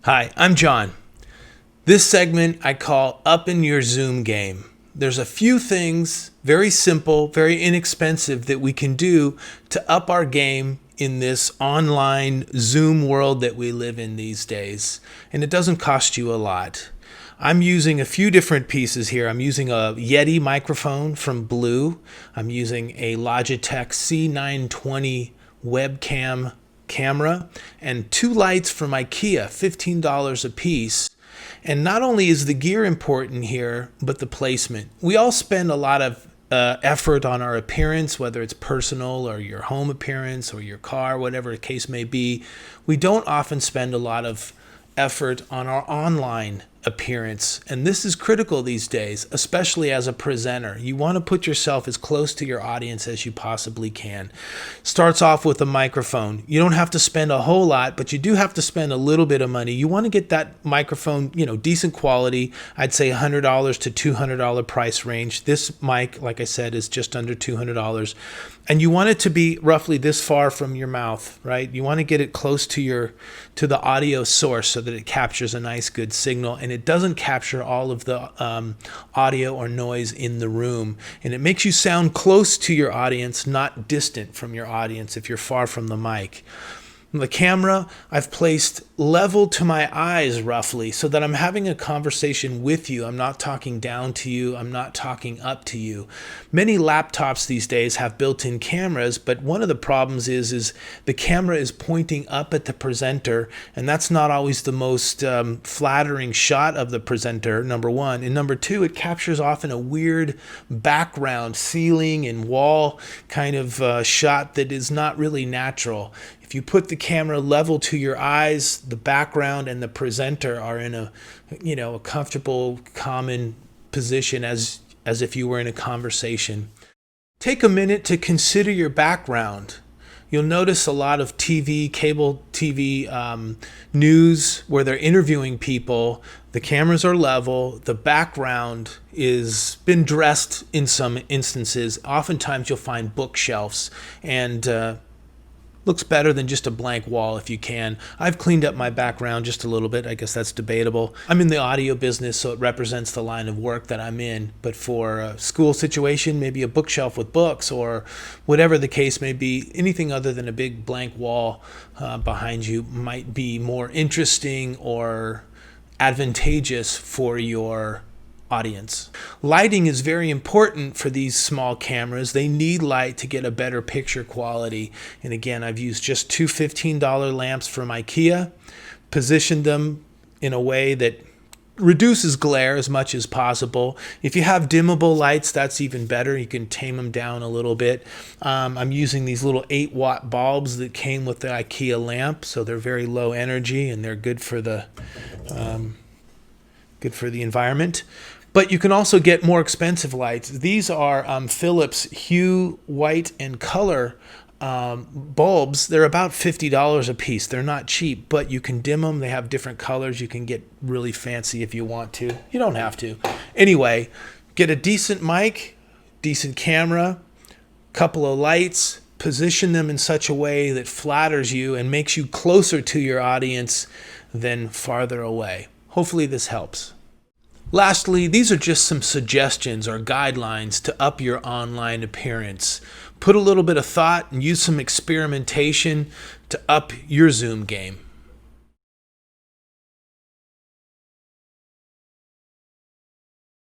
Hi, I'm John. This segment I call Upping Your Zoom Game. There's a few things, very simple, very inexpensive, that we can do to up our game in this online Zoom world that we live in these days. And it doesn't cost you a lot. I'm using a few different pieces here. I'm using a Yeti microphone from Blue. I'm using a Logitech C920 webcam camera and two lights from IKEA, $15 a piece. And not only is the gear important here, but the placement. We all spend a lot of effort on our appearance, whether it's personal or your home appearance or your car, whatever the case may be. We don't often spend a lot of effort on our online appearance, and this is critical these days, especially as a presenter. You want to put yourself as close to your audience as you possibly can. Starts off with a microphone. You don't have to spend a whole lot, but you do have to spend a little bit of money. You want to get that microphone, decent quality. I'd say $100 to $200 price range. This mic, like I said, is just under $200. And you want it to be roughly this far from your mouth, right? You want to get it close to the audio source so that it captures a nice, good signal, and it doesn't capture all of the audio or noise in the room. And it makes you sound close to your audience, not distant from your audience if you're far from the mic. The camera I've placed level to my eyes roughly so that I'm having a conversation with you. I'm not talking down to you. I'm not talking up to you. Many laptops these days have built-in cameras, but one of the problems is the camera is pointing up at the presenter, and that's not always the most flattering shot of the presenter, number one. And number two, it captures often a weird background, ceiling and wall kind of shot that is not really natural. If you put the camera level to your eyes, the background and the presenter are in a comfortable, common position as if you were in a conversation. Take a minute to consider your background. You'll notice a lot of cable TV news where they're interviewing people. The cameras are level. The background is been dressed in some instances. Oftentimes you'll find bookshelves and looks better than just a blank wall if you can. I've cleaned up my background just a little bit. I guess that's debatable. I'm in the audio business, so it represents the line of work that I'm in. But for a school situation, maybe a bookshelf with books or whatever the case may be, anything other than a big blank wall behind you might be more interesting or advantageous for your audience. Lighting is very important for these small cameras. They need light to get a better picture quality. And again, I've used just two $15 lamps from IKEA, positioned them in a way that reduces glare as much as possible. If you have dimmable lights, that's even better. You can tame them down a little bit. I'm using these little 8-watt bulbs that came with the IKEA lamp, so they're very low energy and they're good for the environment. But you can also get more expensive lights. These are Philips Hue, White, and Color bulbs. They're about $50 a piece. They're not cheap, but you can dim them. They have different colors. You can get really fancy if you want to. You don't have to. Anyway, get a decent mic, decent camera, couple of lights, position them in such a way that flatters you and makes you closer to your audience than farther away. Hopefully this helps. Lastly, these are just some suggestions or guidelines to up your online appearance. Put a little bit of thought and use some experimentation to up your Zoom game.